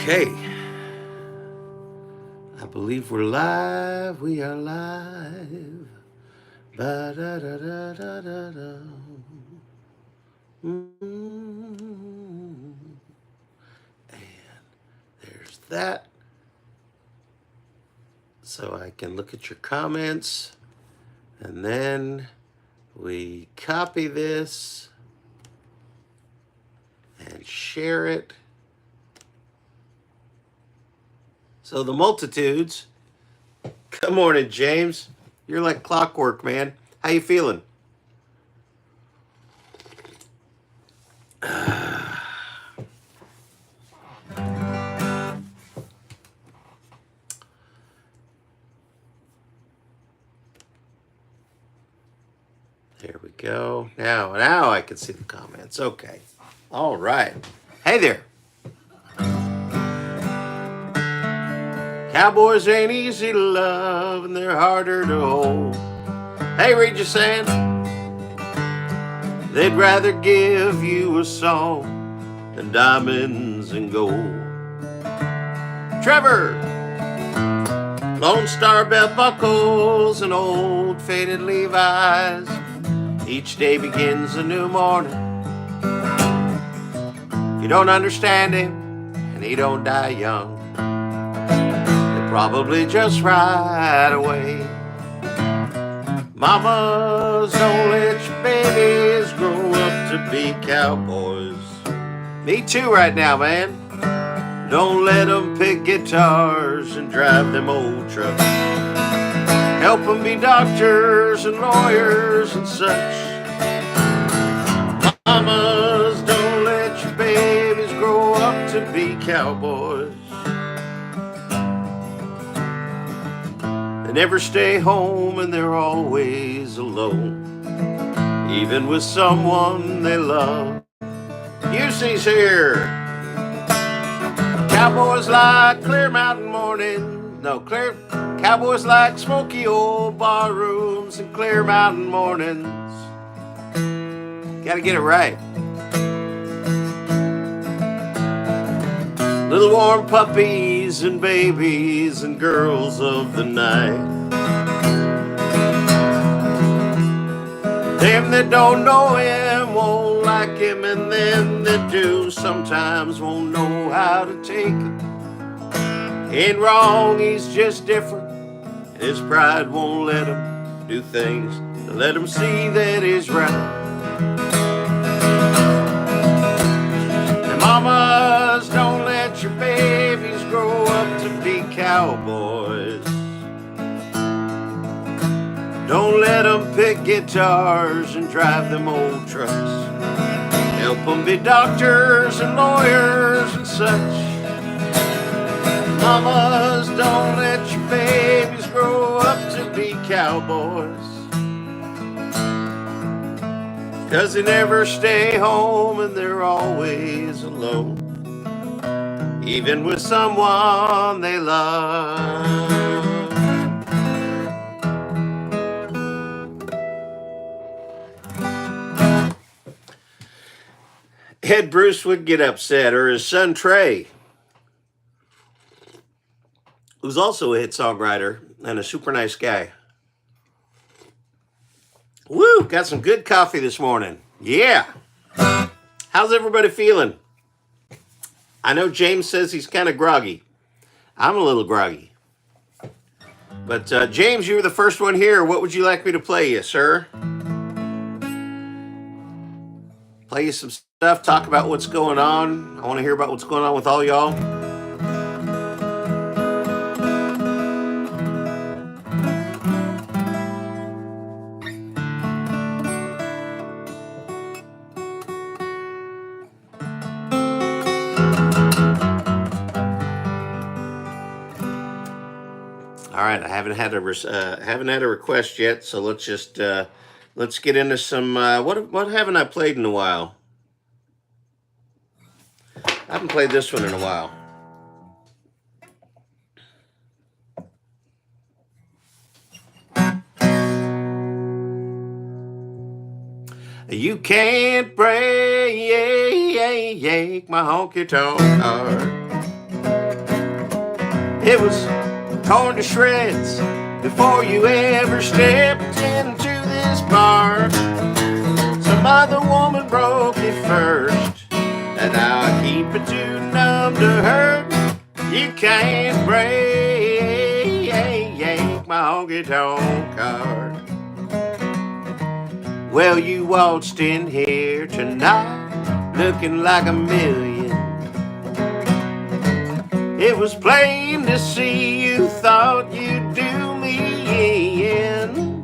Okay. I believe we're live. We are live. Ba-da-da-da-da-da-da. And there's that. So I can look at your comments. And then we copy this and share it. So the multitudes. Good morning, James. You're like clockwork, man. How you feeling? There we go. Now I can see the comments. Okay. All right. Hey there. Cowboys ain't easy to love and they're harder to hold. Hey, Regis saying they'd rather give you a song than diamonds and gold. Trevor, Lone Star belt buckles and old faded Levi's. Each day begins a new morning. If you don't understand him and he don't die young, probably just right away. Mamas, don't let your babies grow up to be cowboys. Me too right now, man. Don't let them pick guitars and drive them old trucks. Help them be doctors and lawyers and such. Mamas, don't let your babies grow up to be cowboys. They never stay home and they're always alone, even with someone they love. UC's here. Cowboys like Clear Mountain morning. Cowboys like smoky old bar rooms and Clear Mountain mornings. Gotta get it right. Little warm puppies and babies and girls of the night. Them that don't know him won't like him, and them that do sometimes won't know how to take him. Ain't wrong, he's just different. His pride won't let him do things to let him see that he's right. And mamas, don't let your babies grow up to be cowboys. Don't let them pick guitars and drive them old trucks. Help them be doctors and lawyers and such. Mamas, don't let your babies grow up to be cowboys. 'Cause they never stay home and they're always alone, even with someone they love. Ed Bruce would get upset, or his son Trey, who's also a hit songwriter and a super nice guy. Woo, got some good coffee this morning. Yeah. How's everybody feeling? I know James says he's kind of groggy. I'm a little groggy. But James, you were the first one here. What would you like me to play you, sir? Play you some stuff, talk about what's going on. I want to hear about what's going on with all y'all. All right, I haven't had a request yet, so let's just let's get into some. What haven't I played in a while? I haven't played this one in a while. You can't break my honky tonk heart. It was torn to shreds before you ever stepped into this bar. Some other woman broke it first, and now I keep it too numb to hurt. You can't break my honky tonk card. Well, you waltzed in here tonight looking like a million. It was plain to see you thought you'd do me in.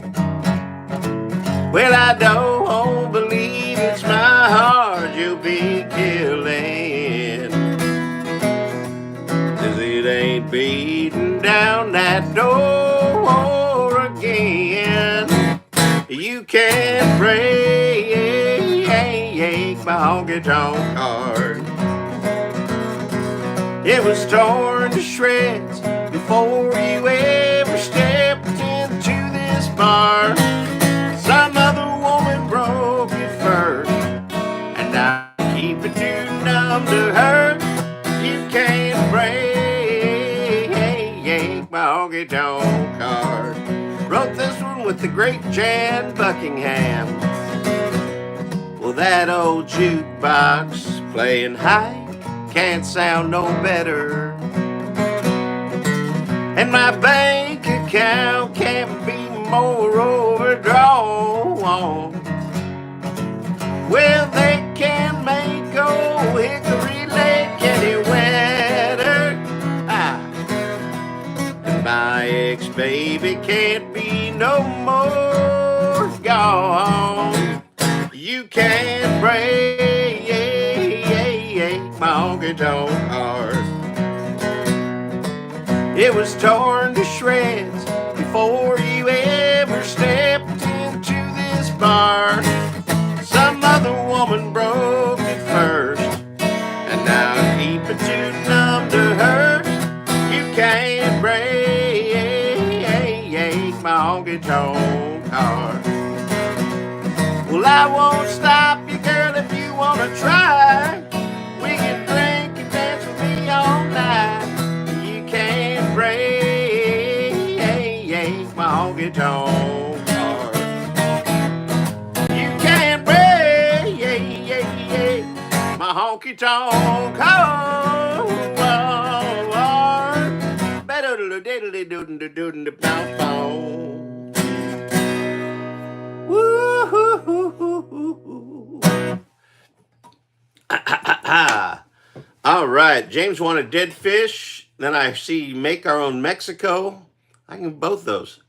Well, I don't believe it's my heart you'll be killing, 'cause it ain't beating down that door again. You can't break my honky tonk heart. It was torn to shreds before you ever stepped into this bar. Some other woman broke it first, and now I keep it too numb to hurt. You can't break my honky tonk heart. Wrote this one with the great Jan Buckingham. Well, that old jukebox playing high can't sound no better, and my bank account can't be more overdrawn. Well, they can't make old Hickory Lake any wetter. And my ex-baby can't be no more gone. You can't break my honky tonk heart. It was torn to shreds before you ever stepped into this bar. Some other woman broke it first, and now I keep it too numb to hurt. You can't break my honky tonk heart. Well, I won't stop you, girl, if you wanna try. We can drink and dance with me all night. You can't break my honky tonk heart. You can't break my honky tonk heart. Better diddly doodle doodle pound pound. Woo-hoo-hoo-hoo-hoo. All right, James wanted dead fish. Then I see make our own Mexico. I can both those.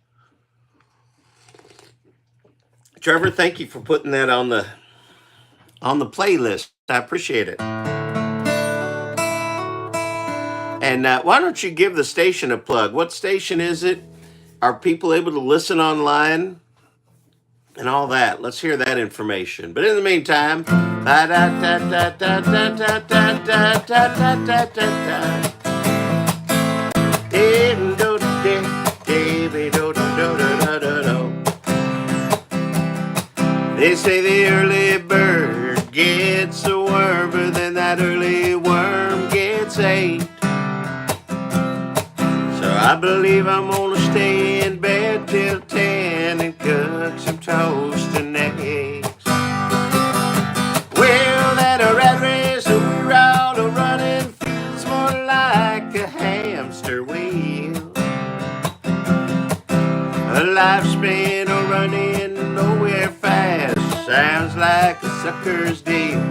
Trevor, thank you for putting that on the playlist. I appreciate it. And why don't you give the station a plug? What station is it? Are people able to listen online? And all that. Let's hear that information. But in the meantime, they say the early bird gets the worm, but then that early worm gets ate. So I believe I'm gonna stay in bed till 10 and cook some toast and eggs. Well, that rat race that we're all running feels more like a hamster wheel. A lifespan of running nowhere fast sounds like a sucker's deal.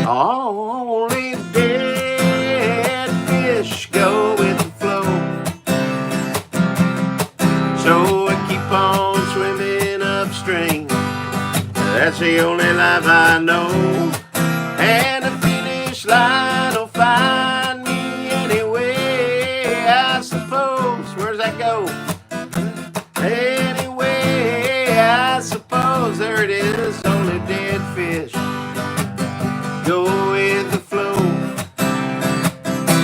Only dead fish go with the flow, so I keep on swimming upstream. That's the only life I know, and the finish line will find me anyway, I suppose. Where's that go? Anyway, I suppose. There it is. Only dead fish go with the flow.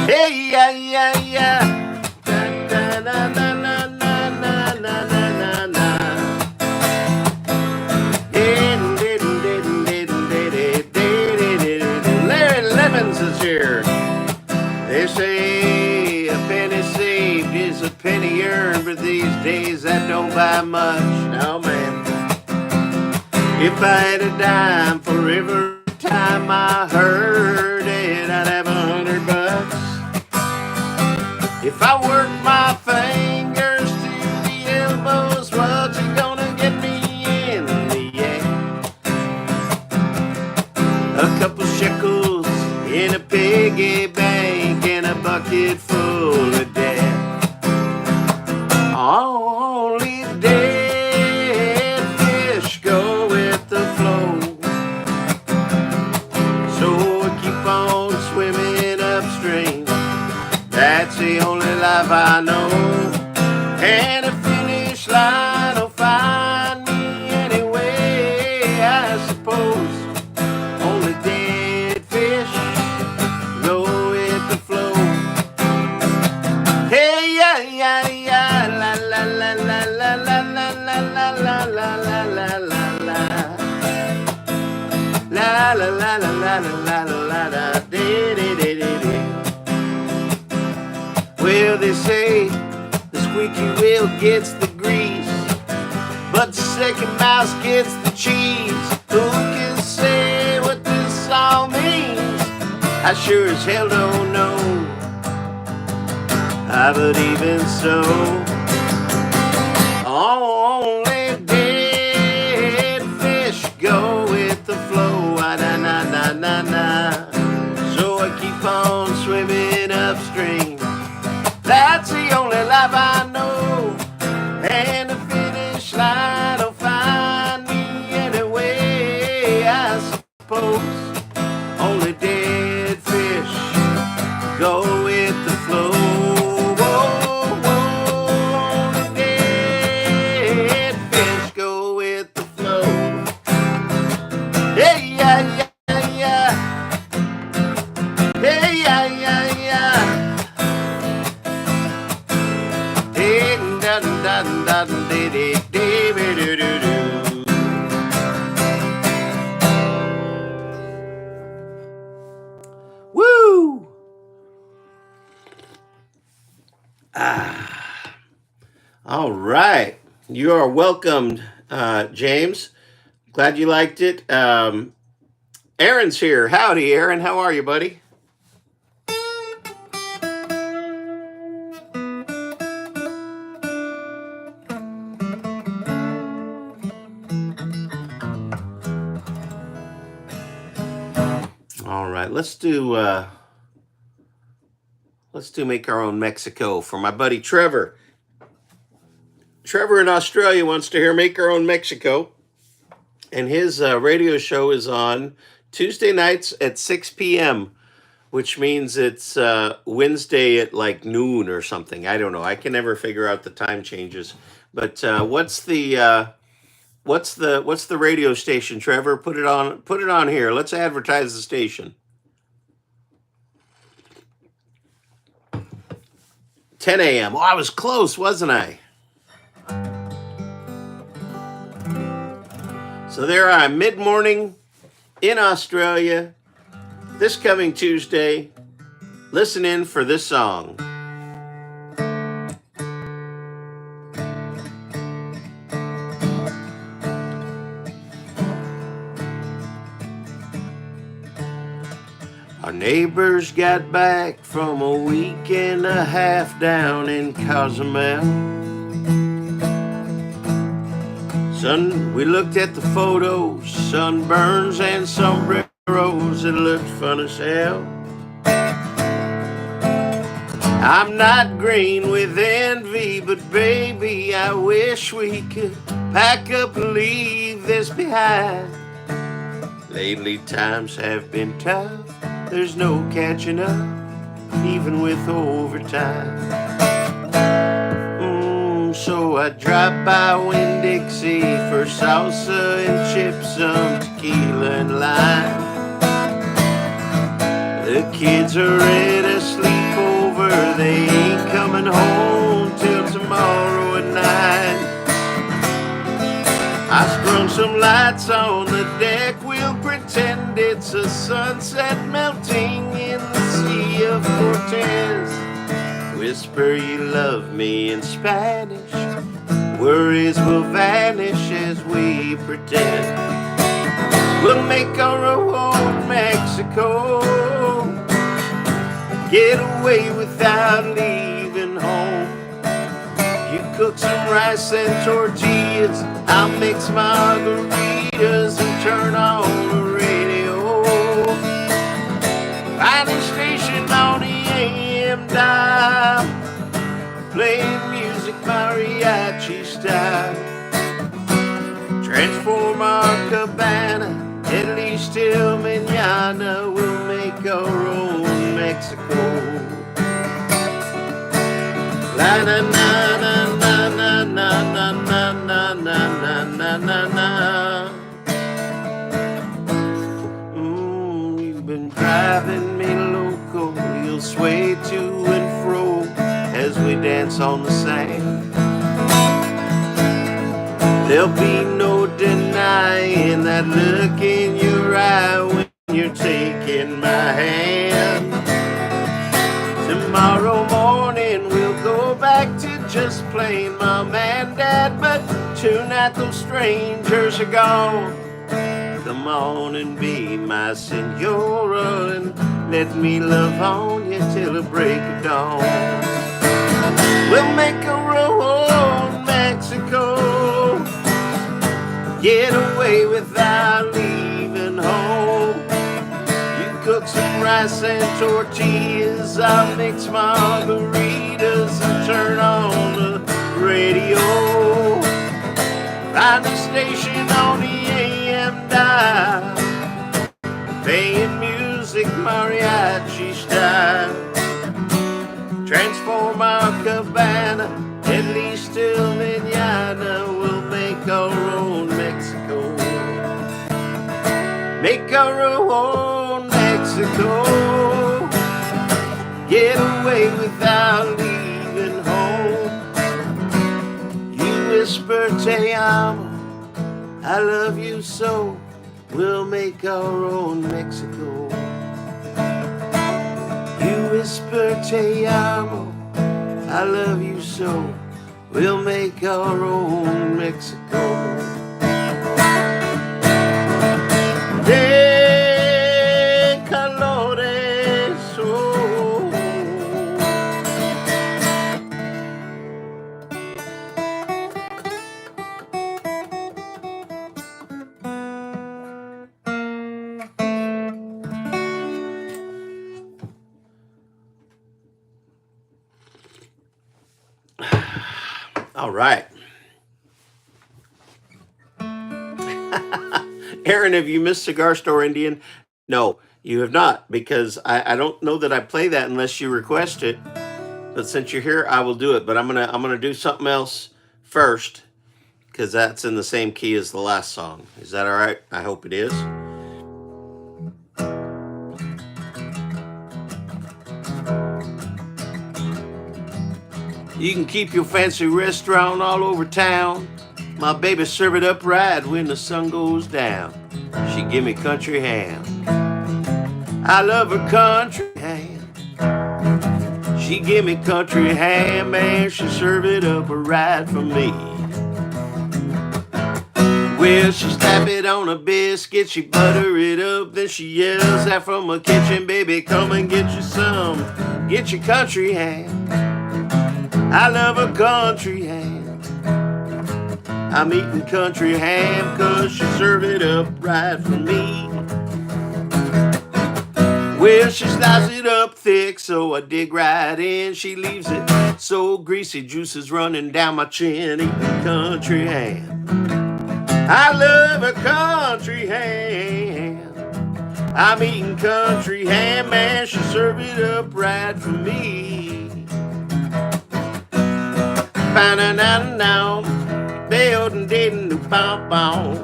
Hey, yeah, yeah, yeah. Da, da, na, na, na, na, na, na, na, na. Larry Lemons is here. They say don't buy much, no man. If I had a dime for every time I heard it, I'd have $100. If I worked my fingers to the elbows, what's it gonna get me in the end? A couple shekels in a piggy bank and a bucket full of debt. Only dead fish go with the flow, so I keep on swimming upstream. That's the only life I know, and a finish line will find me anyway, I suppose. Only dead fish go with the flow. Hey, yeah, yeah, yeah, la, la, la, la, la, la, la, la, la, la, la, la, la, la, la. La, la, la, la, la, la, la, la, la, dee, dee, dee, dee, dee. Well, they say the squeaky wheel gets the grease, but the second mouse gets the cheese. Who can say what this all means? I sure as hell don't know. But even so, only dead fish go with the flow. Na na na na na. So I keep on swimming upstream. That's the only life I know, and the finish line will find me anyway, I suppose. Only dead fish go with the flow. Whoa, whoa, only dead fish go with the flow. Hey, yeah, yeah, yeah. Hey, yeah, yeah, yeah. Woo! All right. You are welcomed, James. Glad you liked it. Aaron's here. Howdy, Aaron. How are you, buddy? All right, let's do Make Our Own Mexico for my buddy Trevor. Trevor in Australia wants to hear Make Our Own Mexico, and his radio show is on Tuesday nights at 6 p.m., which means it's Wednesday at like noon or something. I don't know. I can never figure out the time changes. But what's the radio station, Trevor? Put it on here. Let's advertise the station. 10 a.m. Oh, I was close, wasn't I? So there I am, mid-morning in Australia, this coming Tuesday. Listen in for this song. Our neighbors got back from a week and a half down in Cozumel. We looked at the photos, sunburns and sombreros. It looked fun as hell. I'm not green with envy, but baby, I wish we could pack up and leave this behind. Lately times have been tough. There's no catching up, even with overtime. So I dropped by Winn-Dixie for salsa and chips, some tequila and lime. The kids are at a sleepover, they ain't coming home till tomorrow at 9. I sprung some lights on the deck, we'll pretend it's a sunset melting in the Sea of Cortez. Whisper you love me in Spanish, Worries will vanish as we pretend. We'll make our own Mexico. Get away without leaving home. You cook some rice and tortillas, I'll mix margaritas and turn on the radio. Find a station on the AM dial, playing music mariachi style. Transform our cabana, at least till mañana. We'll make our own Mexico. La na na na na na na na na na na na na. You've been driving me loco. You'll sway to and fro as we dance on the sand. There'll be no denying that look in your eye when you're taking my hand. Tomorrow morning we'll go back to just plain mom and dad, but tonight those strangers are gone. Come on and be my senora and let me love on you till the break of dawn. We'll make a road Mexico. Get away without leaving home. You cook some rice and tortillas, I'll mix margaritas and turn on the radio. Find a station on the AM dial, playing music mariachi style. Transform our cabana, at least till mañana. We'll make our own Mexico. Make our own Mexico. Get away without leaving home. You whisper, te amo, I love you so. We'll make our own Mexico. You whisper, te amo, I love you so. We'll make our own Mexico. De colores, oh. All right. Aaron, have you missed Cigar Store Indian? No, you have not, because I don't know that I play that unless you request it. But since you're here, I will do it. But I'm gonna do something else first, because that's in the same key as the last song. Is that all right? I hope it is. You can keep your fancy restaurant all over town. My baby serve it up right when the sun goes down. She give me country ham. I love her country ham. She give me country ham and she serve it up right for me. Well, she slap it on a biscuit, she butter it up, then she yells out from her kitchen, baby, come and get you some. Get your country ham. I love her country ham. I'm eating country ham 'cause she serve it up right for me. Well, she slices it up thick, so I dig right in. She leaves it so greasy, juices running down my chin, eating country ham. I love a country ham. I'm eating country ham, and she serve it up right for me. Ba-na-na-na, ba-o-dun-dee-dun-doo-bom-bom.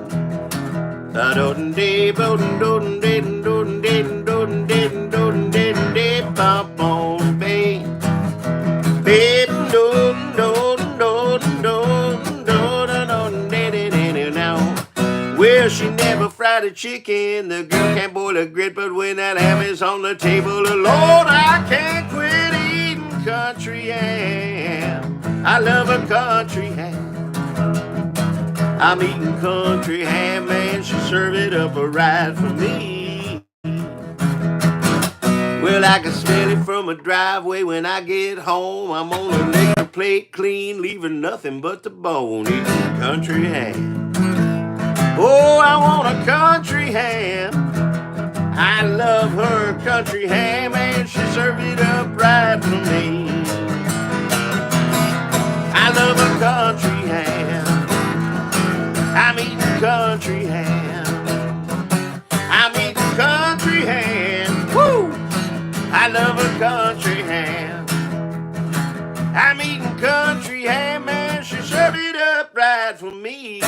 Ba-do-dun-dee-bo-dun-dee-dun-doo-dun-dee-dun-doo-dun-dee-dun-dee-bom-bom. Well, she never fried a chicken. The girl can't boil a grit, but when that ham is on the table, Lord, I can't quit eating country ham. I love a country ham. I'm eating country ham, man, she serve it up right for me. Well, I can smell it from a driveway when I get home. I'm gonna lick the plate clean, leaving nothing but the bone, eating country ham. Oh, I want a country ham. I love her country ham, and she served it up right for me. I love a country ham. I'm eating country ham. I'm eating country ham. Woo! I love a country ham. I'm eating country ham, and she served it up right for me.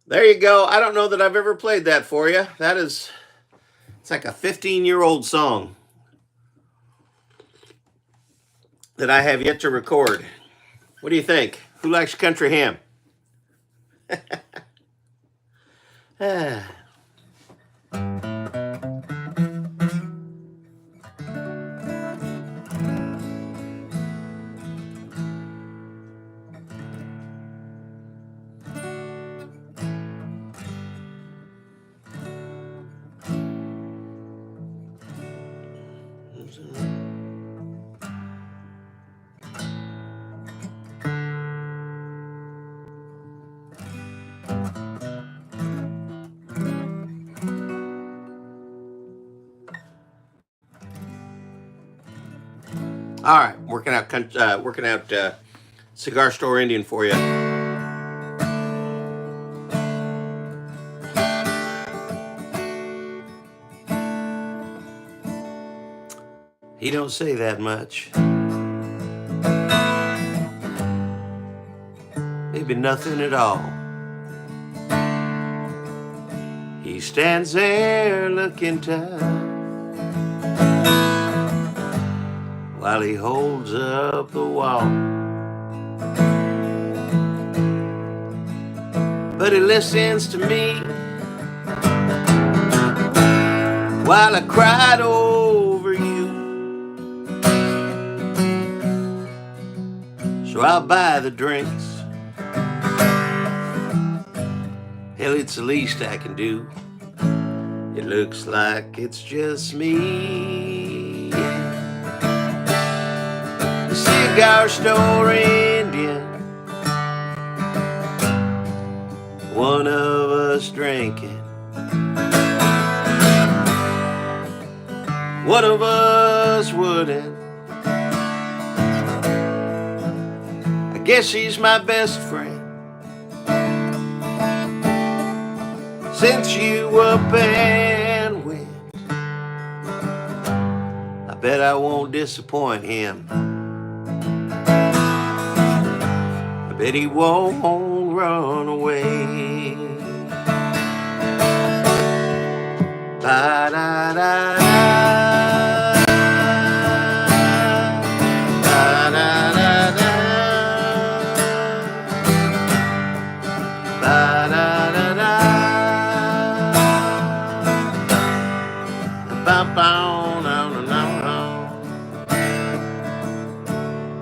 There you go. I don't know that I've ever played that for you. It's like a 15-year-old song that I have yet to record. What do you think? Who likes country ham? All right, working out Cigar Store Indian for you. He don't say that much. Maybe nothing at all. He stands there looking tough while he holds up the wall. But he listens to me while I cried over you. So I'll buy the drinks. Hell, it's the least I can do. It looks like it's just me. The cigar store Indian, one of us drinking, one of us wouldn't. I guess he's my best friend. Since you up and went, I bet I won't disappoint him. I bet he won't run away. Ba-da-da-da.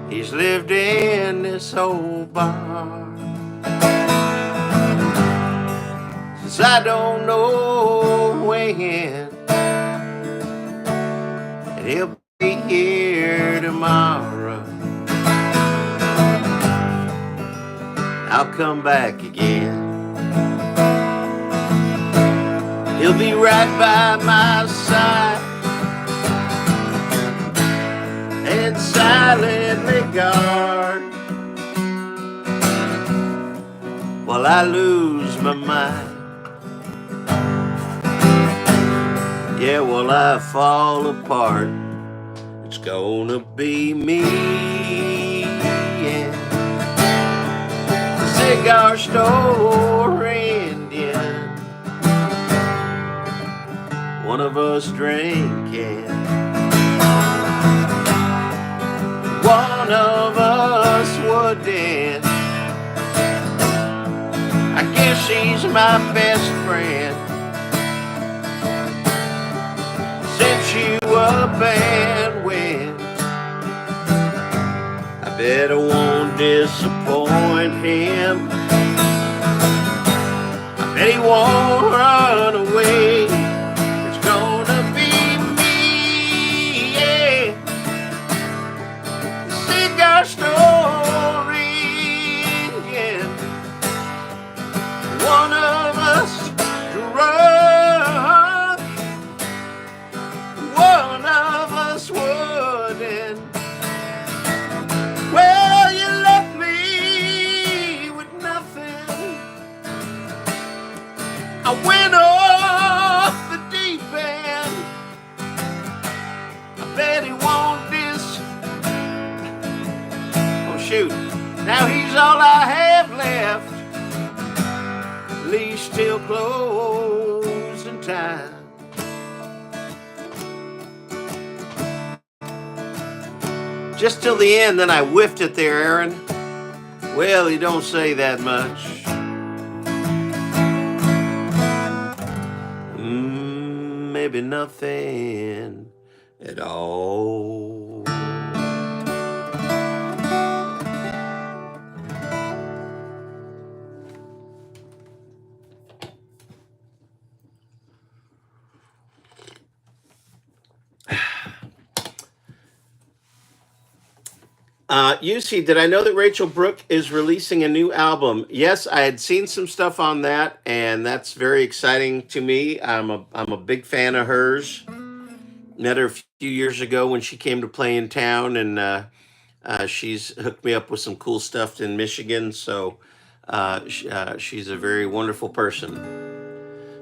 He's lived in this old bar since I don't know when, and he'll be here tomorrow. I'll come back again. He'll be right by my side and silently guard while I lose my mind. Yeah, while I fall apart, it's gonna be me. Yeah. The cigar store Indian, one of us drinking, one of us wouldn't. I guess she's my best friend. up and went. I bet I won't disappoint him. I bet he won't run away. It's gonna be me, yeah. Sing our story, yeah. One of us drunk, one of us wouldn't. Well, you left me with nothing. I went off the deep end. I bet he won't oh shoot, now he's all I have left, at least till closing time. Just till the end, then I whiffed it there, Aaron. Well, you don't say that much. Maybe nothing at all. UC, did I know that Rachel Brooke is releasing a new album? Yes, I had seen some stuff on that, and that's very exciting to me. I'm a big fan of hers. Met her a few years ago when she came to play in town, and she's hooked me up with some cool stuff in Michigan. So she's a very wonderful person.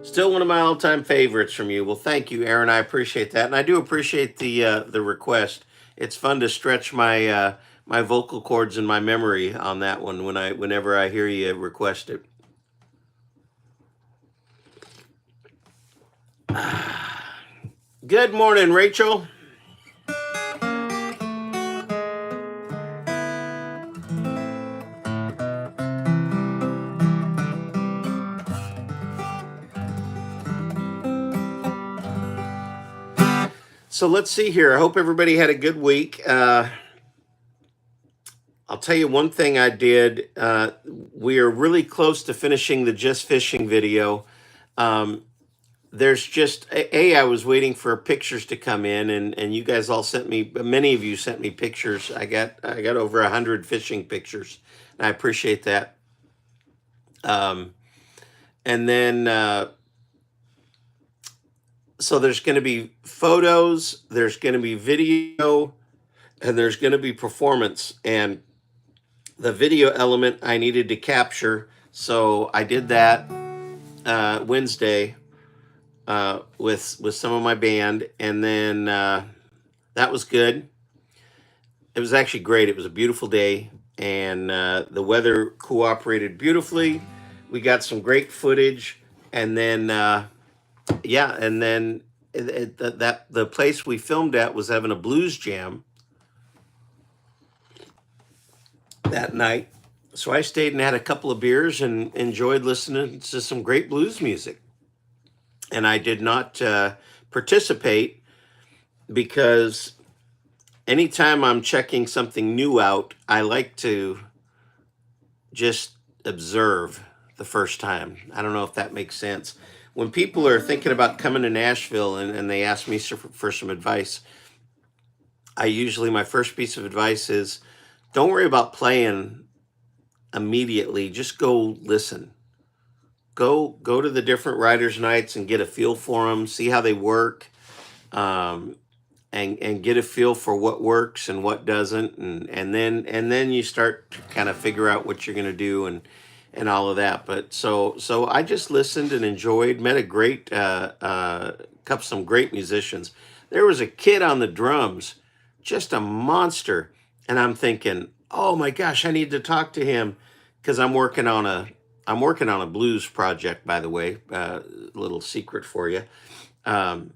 Still one of my all-time favorites from you. Well, thank you, Aaron. I appreciate that, and I do appreciate the request. It's fun to stretch my my vocal cords and my memory on that one whenever I hear you request it. Good morning, Rachel. So let's see here. I hope everybody had a good week. I'll tell you one thing I did. We are really close to finishing the Just Fishing video. There's just, I was waiting for pictures to come in, and you guys all sent me, many of you sent me pictures. I got over 100 fishing pictures, and I appreciate that. And then, so there's going to be photos, there's going to be video, and there's going to be performance. And the video element I needed to capture, so I did that Wednesday with some of my band, and then that was good. It was actually great. It was a beautiful day, and the weather cooperated beautifully. We got some great footage, and then yeah, and then the place we filmed at was having a blues jam that night. So I stayed and had a couple of beers and enjoyed listening to some great blues music. And I did not participate because anytime I'm checking something new out, I like to just observe the first time. I don't know if that makes sense. When people are thinking about coming to Nashville and they ask me for some advice, my first piece of advice is, don't worry about playing immediately. Just go listen. Go to the different writers' nights and get a feel for them. See how they work, and get a feel for what works and what doesn't, and then you start to kind of figure out what you're going to do and all of that. But so I just listened and enjoyed. Met a great some great musicians. There was a kid on the drums, just a monster. And I'm thinking, oh my gosh, I need to talk to him because I'm working on a blues project, by the way, little secret for you. And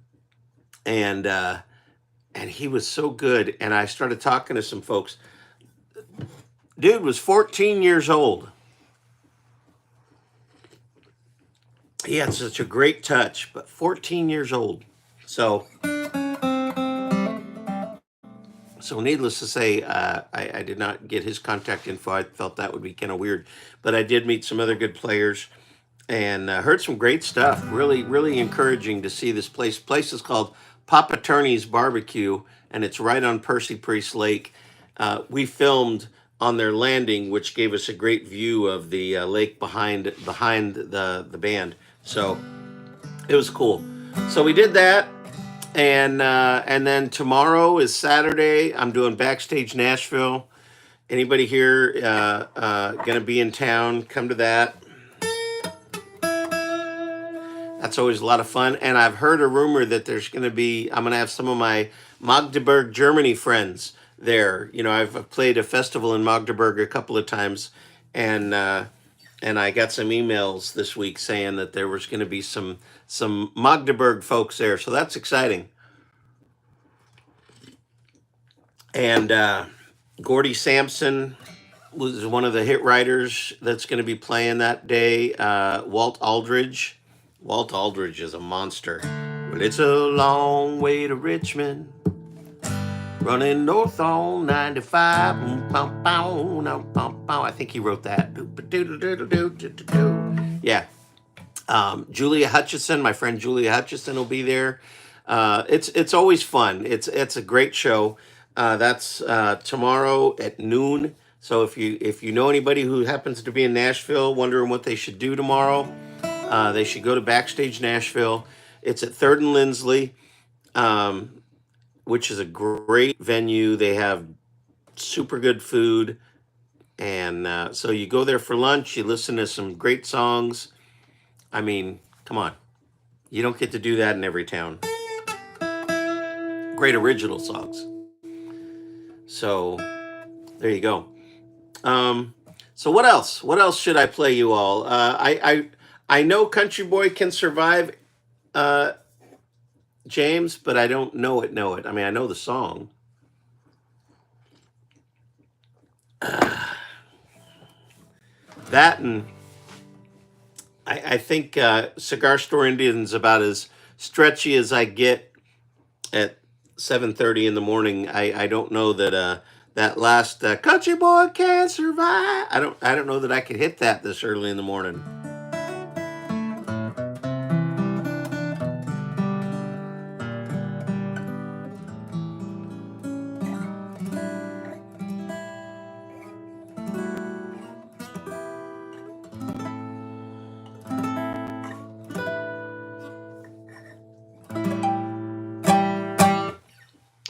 he was so good. And I started talking to some folks. Dude was 14 years old. He had such a great touch, but 14 years old. So So needless to say, I did not get his contact info. I felt that would be kind of weird, but I did meet some other good players and heard some great stuff. Really, really encouraging to see this place. Place is called Papa Turney's Barbecue, and it's right on Percy Priest Lake. We filmed on their landing, which gave us a great view of the lake behind the band. So it was cool. So we did that, and then tomorrow is Saturday. I'm doing Backstage Nashville. Anybody here gonna be in town? Come to that. That's always a lot of fun. And I've heard a rumor that I'm going to have some of my Magdeburg, Germany friends there. You know, I've played a festival in Magdeburg a couple of times, and I got some emails this week saying that there was going to be some Magdeburg folks there. So that's exciting. And Gordy Sampson was one of the hit writers that's going to be playing that day. Walt Aldridge. Walt Aldridge is a monster. Well, it's a long way to Richmond, running north on 95. I think he wrote that. Yeah. Julia Hutchison, my friend Julia Hutchison will be there. It's always fun. It's a great show. That's tomorrow at noon. So if you know anybody who happens to be in Nashville, wondering what they should do tomorrow, they should go to Backstage Nashville. It's at 3rd and Lindsley, which is a great venue. They have super good food. And so you go there for lunch, you listen to some great songs. I mean, come on. You don't get to do that in every town. Great original songs. So there you go. So what else? What else should I play you all? I know Country Boy Can Survive, James, but I don't know it. I mean, I know the song. That and I think Cigar Store Indian's about as stretchy as I get at 7:30 in the morning. I don't know that that last Country Boy Can Survive. I don't know that I could hit that this early in the morning.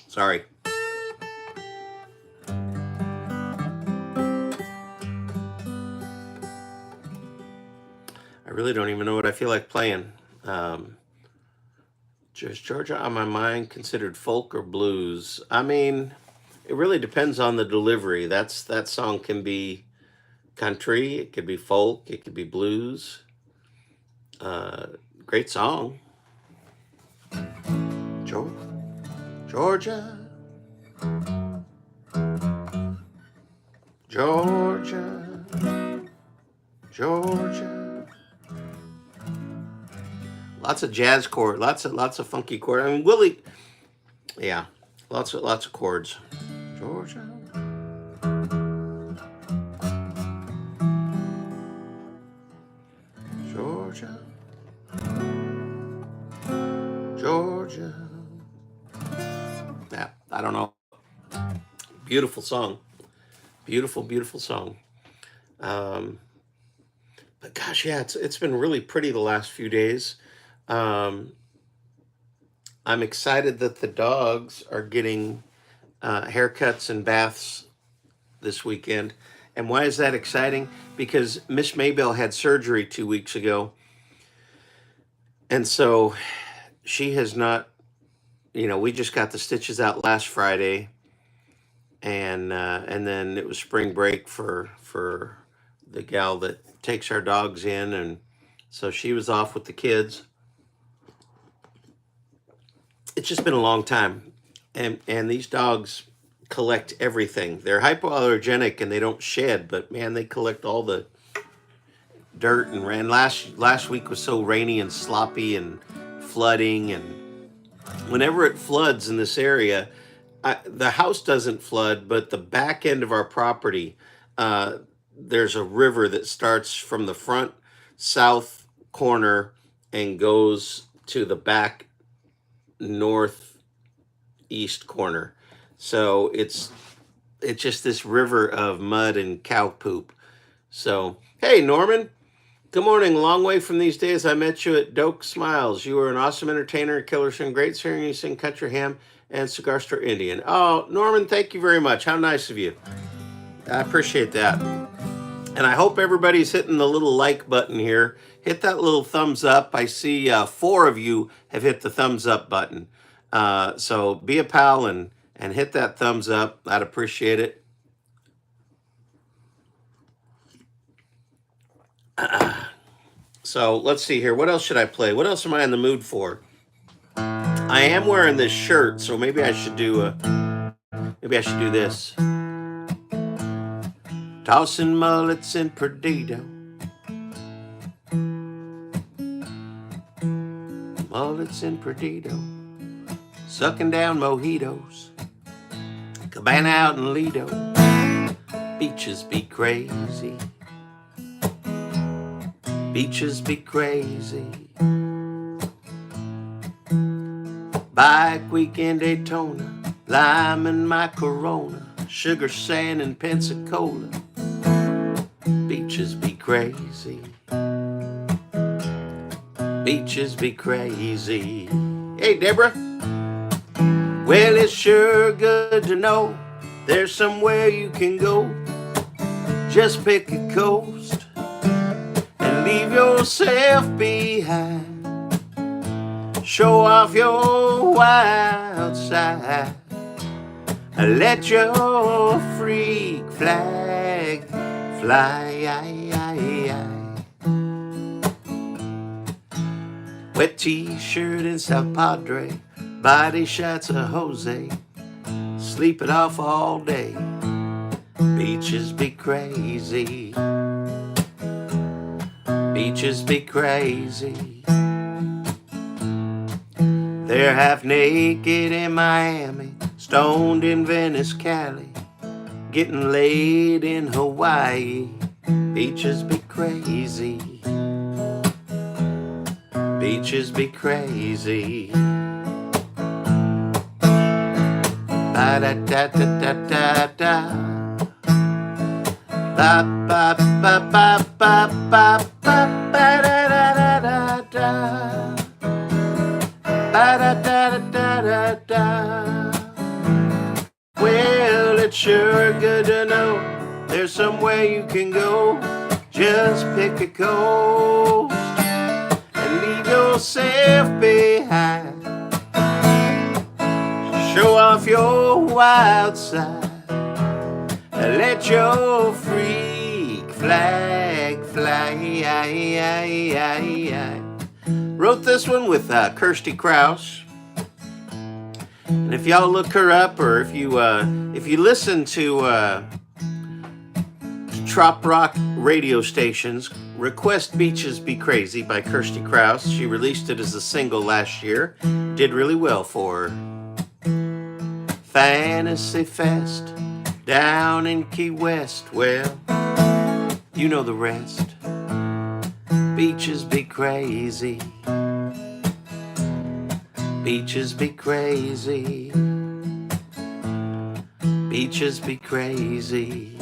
Sorry. I really don't even know what I feel like playing. Just Georgia on My Mind considered folk or blues? I mean, it really depends on the delivery. That song can be country, it could be folk, it could be blues. Great song. Georgia, Georgia, Georgia. Lots of jazz chord, lots of funky chord. I mean, Willie, yeah, lots of chords. Georgia, Georgia, Georgia. Yeah, I don't know. Beautiful song, beautiful song. But gosh, yeah, it's been really pretty the last few days. I'm excited that the dogs are getting haircuts and baths this weekend. And why is that exciting? Because Miss Maybell had surgery 2 weeks ago. And so she has not, we just got the stitches out last Friday. And then it was spring break for the gal that takes our dogs in. And so she was off with the kids. It's just been a long time. And these dogs collect everything. They're hypoallergenic and they don't shed, but man, they collect all the dirt and rain. Last week was so rainy and sloppy and flooding, and whenever it floods in this area, the house doesn't flood, but the back end of our property, uh, there's a river that starts from the front south corner and goes to the back northeast corner. So it's just this river of mud and cow poop. So hey, Norman. Good morning. Long way from these days. I met you at Doak Smiles. You were an awesome entertainer, killer sing, great hearing you sing country ham and cigar store Indian. Oh, Norman, thank you very much. How nice of you. I appreciate that. And I hope everybody's hitting the little like button here. Hit that little thumbs up. I see 4 of you have hit the thumbs up button. So be a pal and hit that thumbs up. I'd appreciate it. So let's see here. What else should I play? What else am I in the mood for? I am wearing this shirt, so maybe I should do this. Tossing mullets in Perdido. Mullets in Perdido. Sucking down mojitos. Cabana out in Lido. Beaches be crazy. Beaches be crazy. Bike week in Daytona. Lime in my Corona. Sugar sand in Pensacola. Beaches be crazy. Beaches be crazy. Hey, Deborah. Well, it's sure good to know there's somewhere you can go. Just pick a coast and leave yourself behind. Show off your wild side. Let your freak flag fly. Wet t-shirt in South Padre. Body shots of Jose. Sleep it off all day. Beaches be crazy. Beaches be crazy. They're half naked in Miami. Stoned in Venice, Cali. Getting laid in Hawaii. Beaches be crazy. Beaches be crazy. Ba-da-da-da-da-da-da. Ba-ba-ba-ba-ba-ba-ba-ba-da-da-da-da-da. Ba-da-da-da-da-da-da. Well, it's sure good to know there's somewhere you can go. Just pick a coast and leave yourself behind. Show off your wild side. Let your freak flag fly. Wrote this one with Kirsty Krause. And if y'all look her up, or if you listen to trop rock radio stations, request "Beaches Be Crazy" by Kirsty Krause. She released it as a single last year. Did really well for her. Fantasy Fest down in Key West. Well, you know the rest. Beaches be crazy. Beaches be crazy. Beaches be crazy.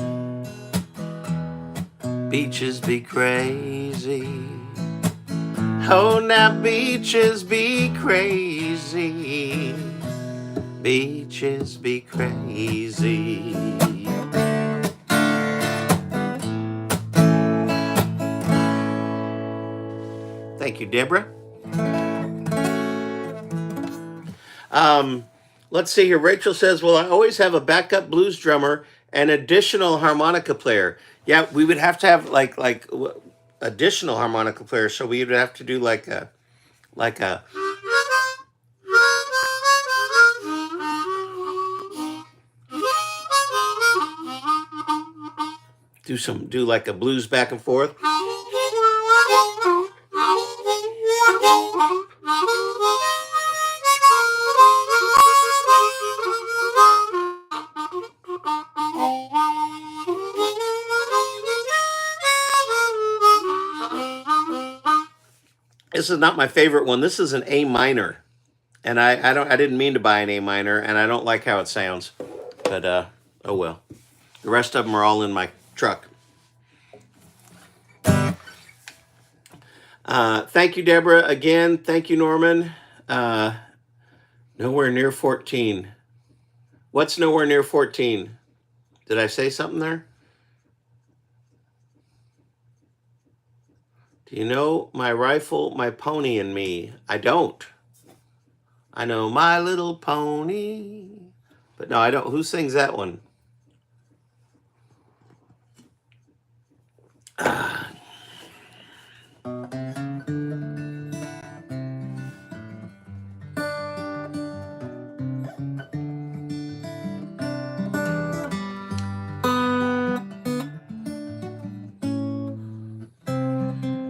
Beaches be crazy. Oh, now beaches be crazy. Beaches be crazy. Thank you, Deborah. Let's see here. Rachel says, well, I always have a backup blues drummer and additional harmonica player. Yeah, we would have to have like additional harmonica player. So we would have to do like a do like a blues back and forth. this is not my favorite one. This is an A minor, and I didn't mean to buy an A minor, and I don't like how it sounds, but oh well. The rest of them are all in my truck. Thank you, Deborah. Again, thank you, Norman. Nowhere near 14. What's nowhere near 14? Did I say something there? Do you know my rifle, my pony, and me? I don't. I know My Little Pony. But no, I don't. Who sings that one?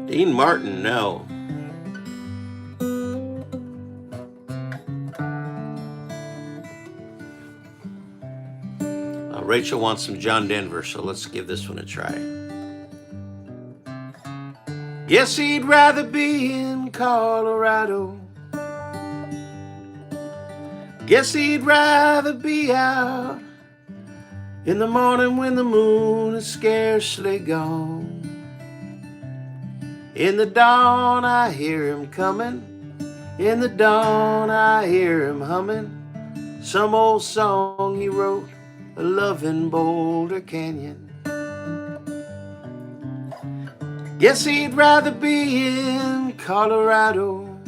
Dean Martin, no. Rachel wants some John Denver, so let's give this one a try. Guess he'd rather be in Colorado. Guess he'd rather be out in the morning when the moon is scarcely gone. In the dawn I hear him coming. In the dawn I hear him humming some old song he wrote, a love in Boulder Canyon. Guess he'd rather be in Colorado.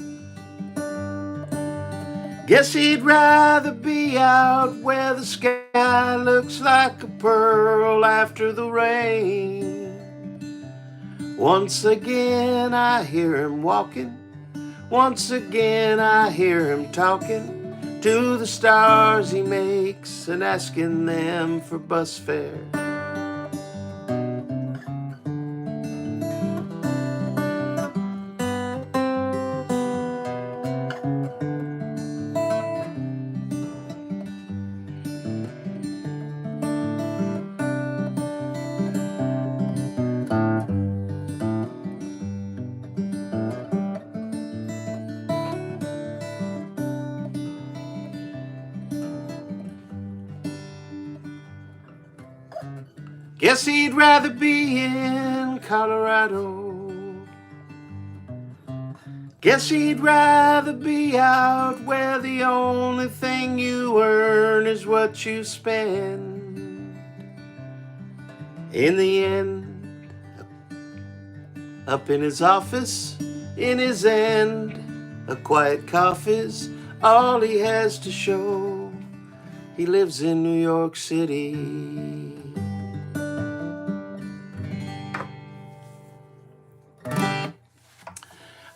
Guess he'd rather be out where the sky looks like a pearl after the rain. Once again I hear him walking. Once again I hear him talking to the stars he makes and asking them for bus fare. Guess he'd rather be in Colorado. Guess he'd rather be out where the only thing you earn is what you spend. In the end, up in his office, in his end, a quiet cough is all he has to show. He lives in New York City.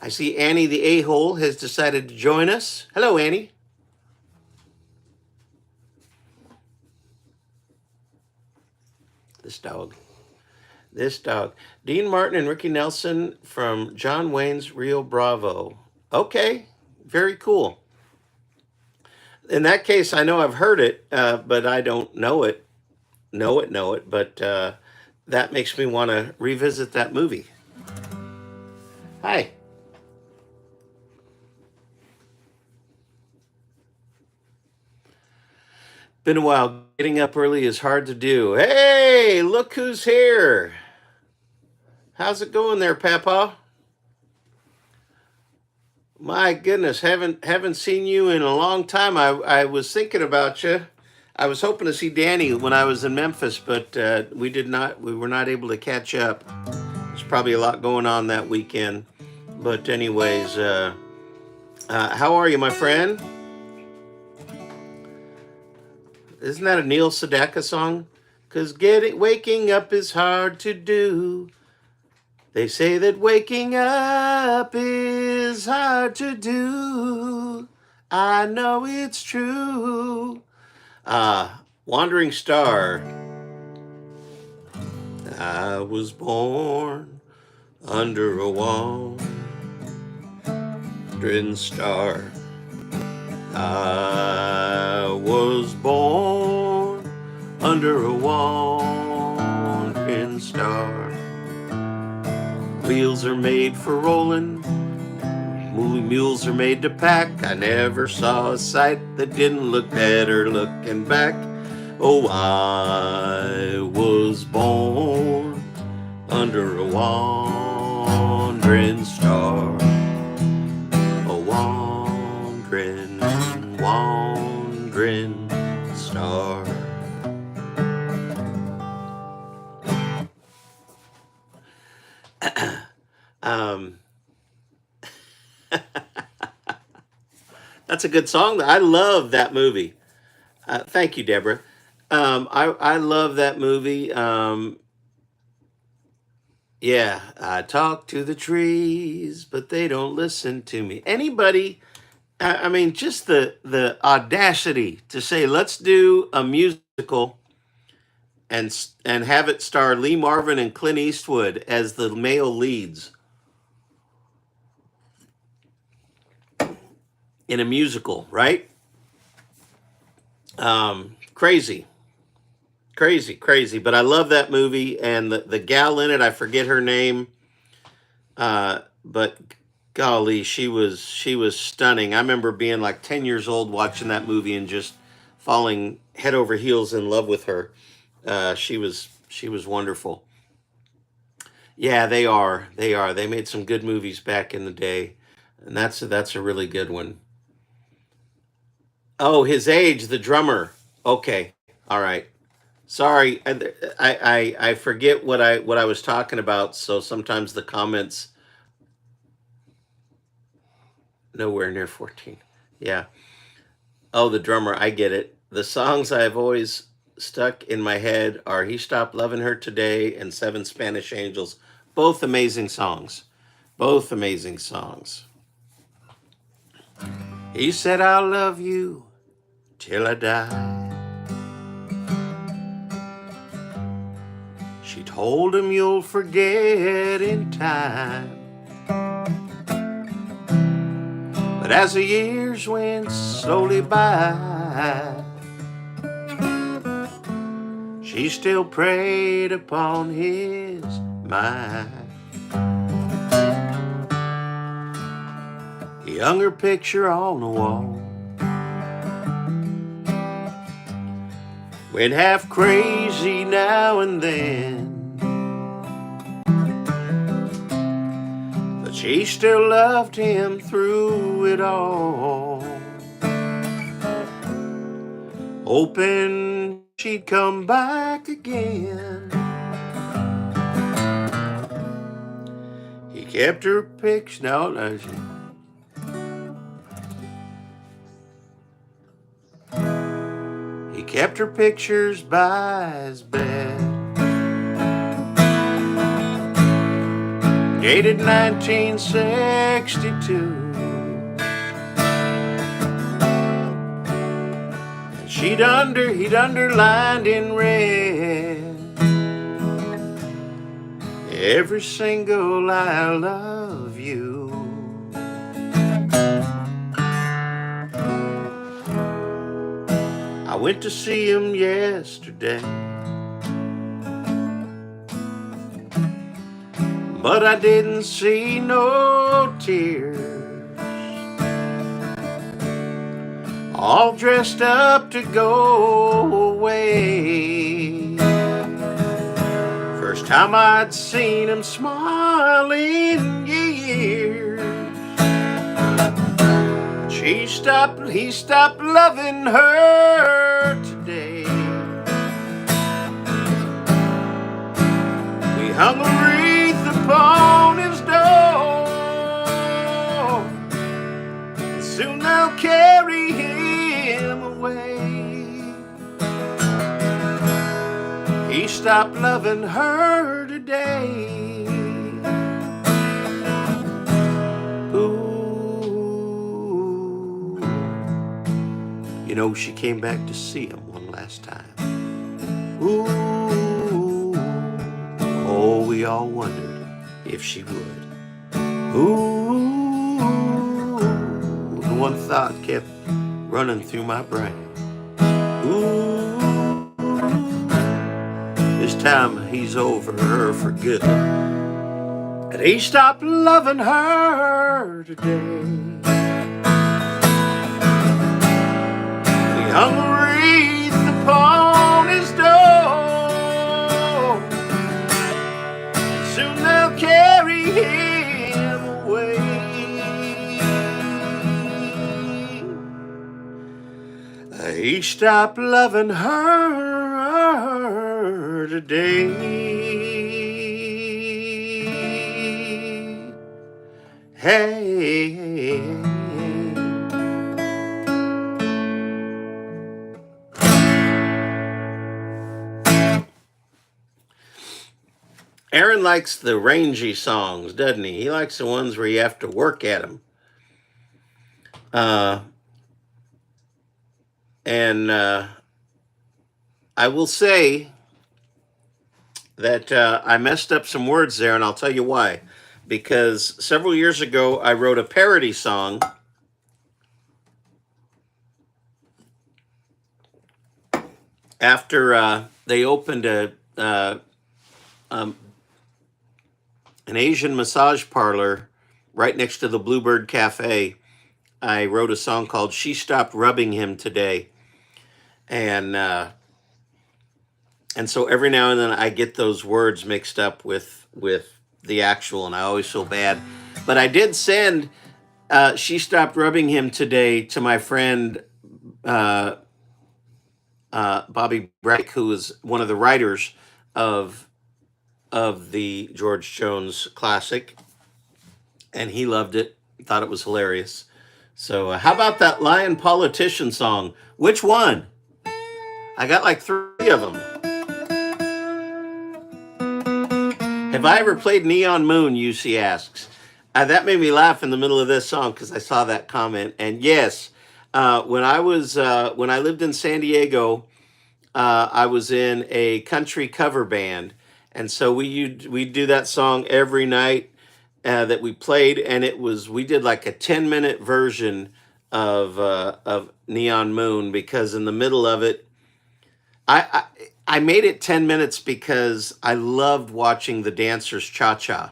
I see Annie the a-hole has decided to join us. Hello, Annie. This dog. Dean Martin and Ricky Nelson from John Wayne's Rio Bravo. Okay, very cool. In that case, I know I've heard it, but I don't know it. But that makes me want to revisit that movie. Hi. Been a while. Getting up early is hard to do. Hey, look who's here. How's it going there, Papa? My goodness, haven't seen you in a long time. I was thinking about you. I was hoping to see Danny when I was in Memphis, but we were not able to catch up. There's probably a lot going on that weekend. But anyways, how are you, my friend? Isn't that a Neil Sedaka song? 'Cause waking up is hard to do. They say that waking up is hard to do. I know it's true. Wandering Star. I was born under a wandering star. I was born under a wandering star. Wheels are made for rolling, Mules are made to pack. I never saw a sight that didn't look better looking back. Oh, I was born under a wandering star. A wandering, wandering star. That's a good song. I love that movie. Thank you, Deborah. I love that movie. Yeah, I talk to the trees, but they don't listen to me. Anybody? I mean, just the audacity to say, let's do a musical and have it star Lee Marvin and Clint Eastwood as the male leads in a musical, right? Crazy, crazy, crazy. But I love that movie, and the gal in it, I forget her name, but golly, she was stunning. I remember being like 10 years old watching that movie and just falling head over heels in love with her. She was wonderful. Yeah, they are. They are. They made some good movies back in the day, and that's a really good one. Oh, his age, the drummer. Okay, all right. Sorry, I forget what I was talking about. So sometimes the comments nowhere near 14. Yeah. Oh, the drummer. I get it. The songs I've always stuck in my head are "He Stopped Loving Her Today" and "Seven Spanish Angels." Both amazing songs. Both amazing songs. He said, "I'll love you till I die." She told him, "You'll forget in time." But as the years went slowly by, she still preyed upon his mind. He hung her picture on the wall, went half crazy now and then, but she still loved him through it all, hoping she'd come back again. He kept her picture. No, he kept her pictures by his bed. Dated 1962. And he'd underlined in red every single "I love you." I went to see him yesterday, but I didn't see no tears. All dressed up to go away. First time I'd seen him smile in years. He stopped loving her today. We hung a wreath upon his door, and soon they'll carry him away. He stopped loving her today. You know, she came back to see him one last time. Ooh, oh, we all wondered if she would. Ooh, and one thought kept running through my brain. Ooh, this time he's over her for good. And he stopped loving her today. He hung a wreath upon his door. Soon they'll carry him away. He stopped loving her today. Hey. Aaron likes the rangy songs, doesn't he? He likes the ones where you have to work at them. And I will say that I messed up some words there, and I'll tell you why. Because several years ago, I wrote a parody song after they opened an Asian massage parlor right next to the Bluebird Cafe. I wrote a song called "She Stopped Rubbing Him Today," and so every now and then I get those words mixed up with the actual, and I always feel bad. But I did send "She Stopped Rubbing Him Today" to my friend Bobby Brack, who is one of the writers of the George Jones classic, and he loved it, thought it was hilarious. So how about that Lion Politician song? Which one? I got like 3 of them. Have I ever played Neon Moon, UC asks. That made me laugh in the middle of this song because I saw that comment. And yes, when I lived in San Diego, I was in a country cover band. And so we do that song every night that we played, and we did like a 10-minute version of Neon Moon, because in the middle of it, I made it 10 minutes because I loved watching the dancers cha-cha.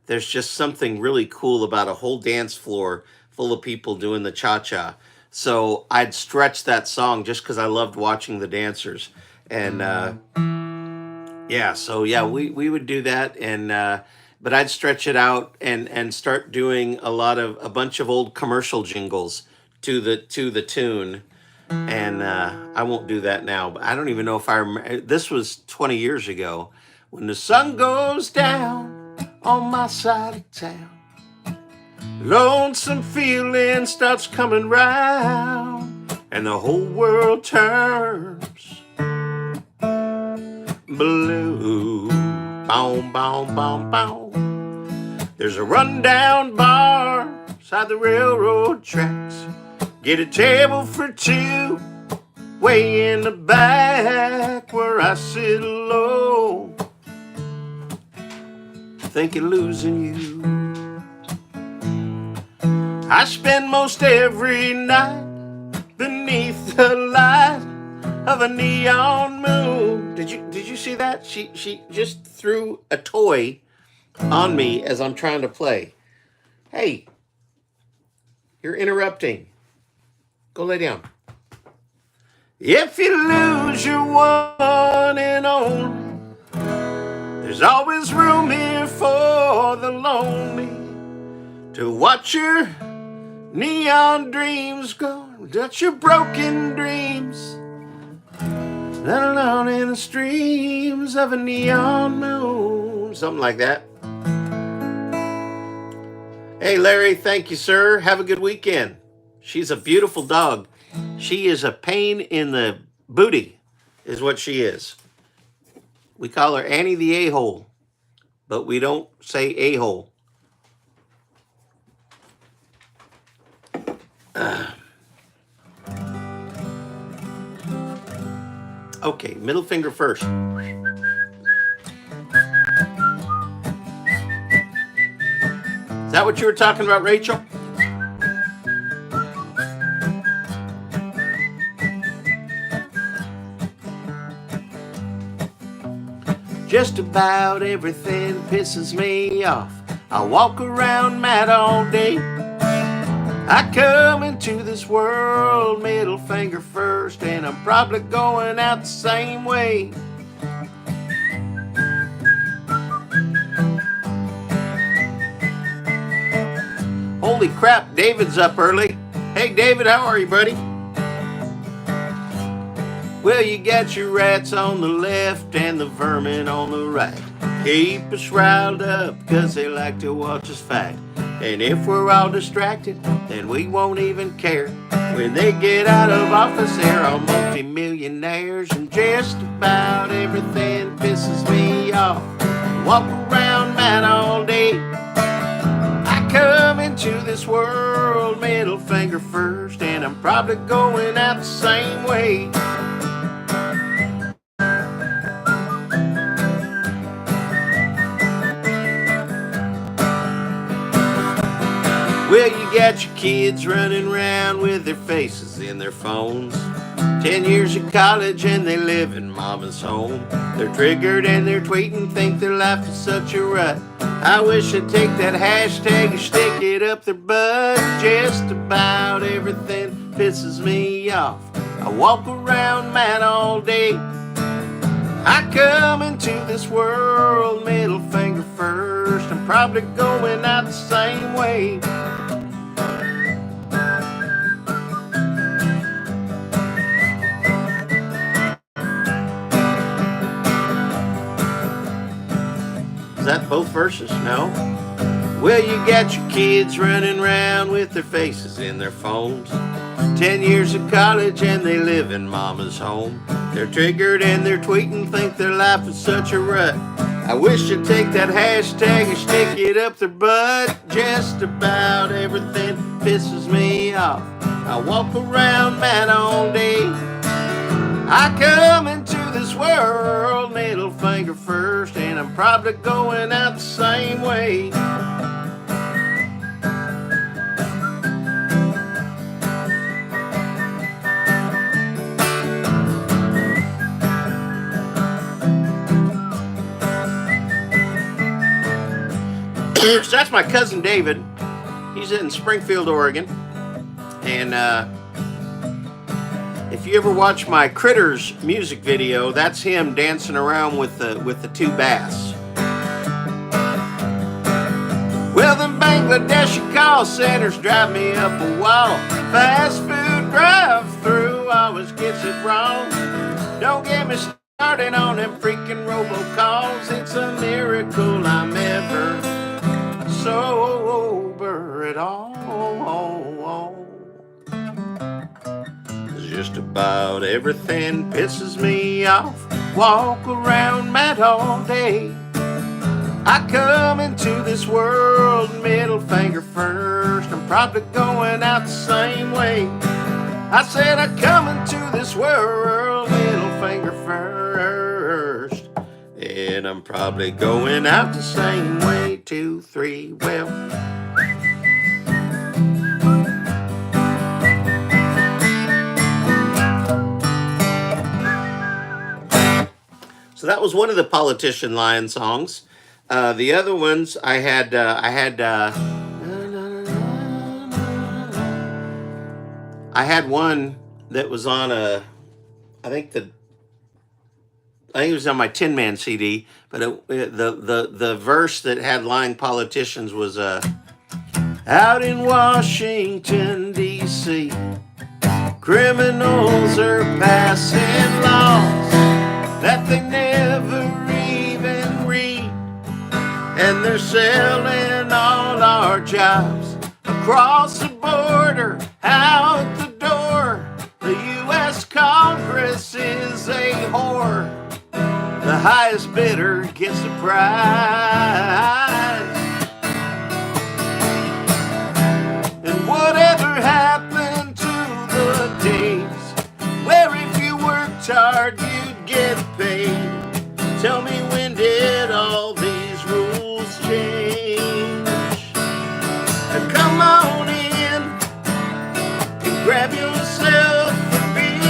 There's just something really cool about a whole dance floor full of people doing the cha-cha. So I'd stretch that song just because I loved watching the dancers. And we would do that, and but I'd stretch it out and start doing a bunch of old commercial jingles to the tune. And I won't do that now, but I don't even know if I remember. This was 20 years ago. When the sun goes down on my side of town, lonesome feeling starts coming round, and the whole world turns blue. Boom, boom, boom, boom. There's a rundown bar beside the railroad tracks. Get a table for 2 way in the back where I sit alone, thinking losing you. I spend most every night beneath the light of a neon moon. Did you see that? She just threw a toy on me as I'm trying to play. Hey, you're interrupting. Go lay down. If you lose your one and only, there's always room here for the lonely to watch your neon dreams go, touch your broken dreams, let alone in the streams of a neon moon. Something like that. Hey, Larry, thank you, sir. Have a good weekend. She's a beautiful dog. She is a pain in the booty, is what she is. We call her Annie the A-hole, but we don't say A-hole. Okay, middle finger first. Is that what you were talking about, Rachel? Just about everything pisses me off. I walk around mad all day. I come into this world middle finger first, and I'm probably going out the same way. Holy crap, David's up early. Hey David, how are you, buddy? Well, you got your rats on the left and the vermin on the right. Keep us riled up because they like to watch us fight. And if we're all distracted, then we won't even care. When they get out of office, they're all multi-millionaires, and just about everything pisses me off. Walk around mad all day. I come into this world middle finger first, and I'm probably going out the same way. Well, you got your kids running around with their faces in their phones. 10 years of college and they live in mama's home. They're triggered and they're tweeting, think their life is such a rut. I wish I'd take that hashtag and stick it up their butt. Just about everything pisses me off. I walk around mad all day. I come into this world middle finger first. I'm probably going out the same way. Is that both verses? No. Well, you got your kids running around with their faces in their phones. 10 years of college and they live in mama's home. They're triggered and they're tweeting, think their life is such a rut. I wish you'd take that hashtag and stick it up their butt. Just about everything pisses me off. I walk around mad all day. I come into this world middle finger first, and I'm probably going out the same way. So that's my cousin David. He's in Springfield, Oregon. And if you ever watch my Critters music video, that's him dancing around with the two bass. Well, them Bangladeshi call centers drive me up a wall. Fast food drive-through always gets it wrong. Don't get me started on them freaking robocalls. It's a miracle I'm ever sober at all. Just about everything pisses me off. Walk around mad all day. I come into this world middle finger first. I'm probably going out the same way. I said I come into this world middle finger first, and I'm probably going out the same way. 2, 3, well. So that was one of the Politician Lion songs. The other ones I had one that was on I think it was on my Tin Man CD, but the verse that had lying politicians was out in Washington D.C. criminals are passing laws that they never even read, and they're selling all our jobs across the border, out the door. The U.S. Congress is a whore. The highest bidder gets the prize. And whatever happened to the days where if you worked hard you'd get paid? Tell me, when did all these rules change? Now come on in and grab yourself a beer,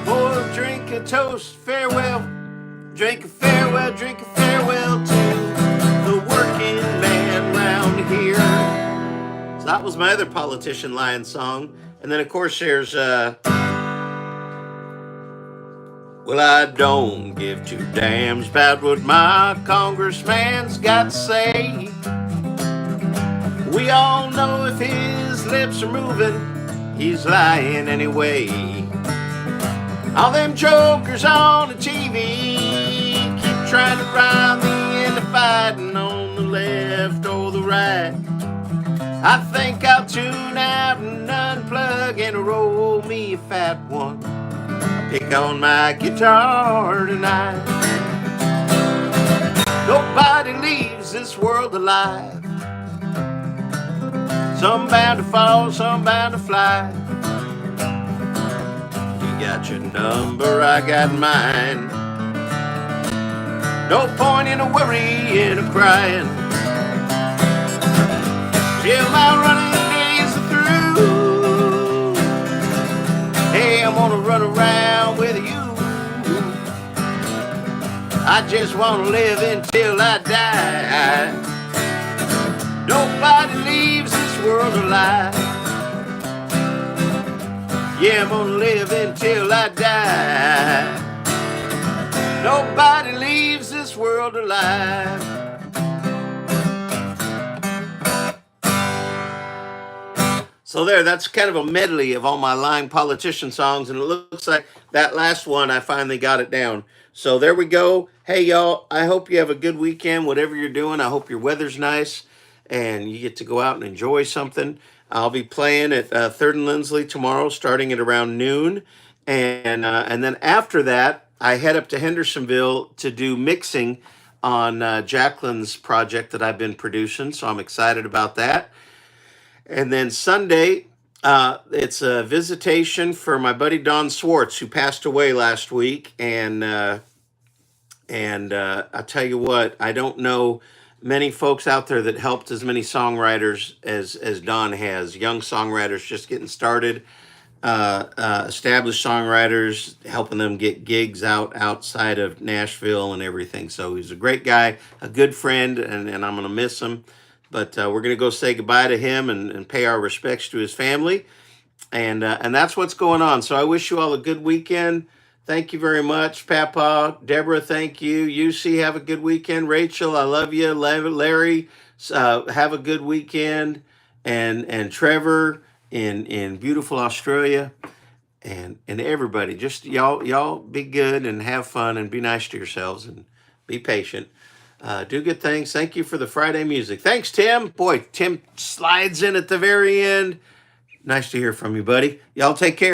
or drink a toast, farewell, drink a farewell, drink a farewell to was my other politician lion song. And then, of course, there's well, I don't give two damns about what my congressman's got to say. We all know if his lips are moving, he's lying anyway. All them jokers on the TV keep trying to rhyme me into fighting on the left or the right. I think I'll tune out and unplug and roll me a fat one. Pick on my guitar tonight. Nobody leaves this world alive. Some bound to fall, some bound to fly. You got your number, I got mine. No point in a worrying or crying till my running days are through. Hey, I'm gonna run around with you. I just wanna live until I die. Nobody leaves this world alive. Yeah, I'm gonna live until I die. Nobody leaves this world alive. So there, that's kind of a medley of all my lying politician songs, and it looks like that last one, I finally got it down. So there we go. Hey, y'all, I hope you have a good weekend, whatever you're doing. I hope your weather's nice and you get to go out and enjoy something. I'll be playing at 3rd and Lindsley tomorrow, starting at around noon. And then after that, I head up to Hendersonville to do mixing on Jacqueline's project that I've been producing. So I'm excited about that. And then Sunday, it's a visitation for my buddy Don Swartz, who passed away last week. And I'll tell you what, I don't know many folks out there that helped as many songwriters as Don has. Young songwriters just getting started, established songwriters, helping them get gigs outside of Nashville and everything. So he's a great guy, a good friend, and I'm going to miss him. But we're going to go say goodbye to him and pay our respects to his family. And that's what's going on. So I wish you all a good weekend. Thank you very much, Papa. Deborah, thank you. UC, have a good weekend. Rachel, I love you. Larry, have a good weekend. And Trevor in beautiful Australia. And everybody, just y'all be good and have fun and be nice to yourselves and be patient. Do good things. Thank you for the Friday music. Thanks, Tim. Boy, Tim slides in at the very end. Nice to hear from you, buddy. Y'all take care.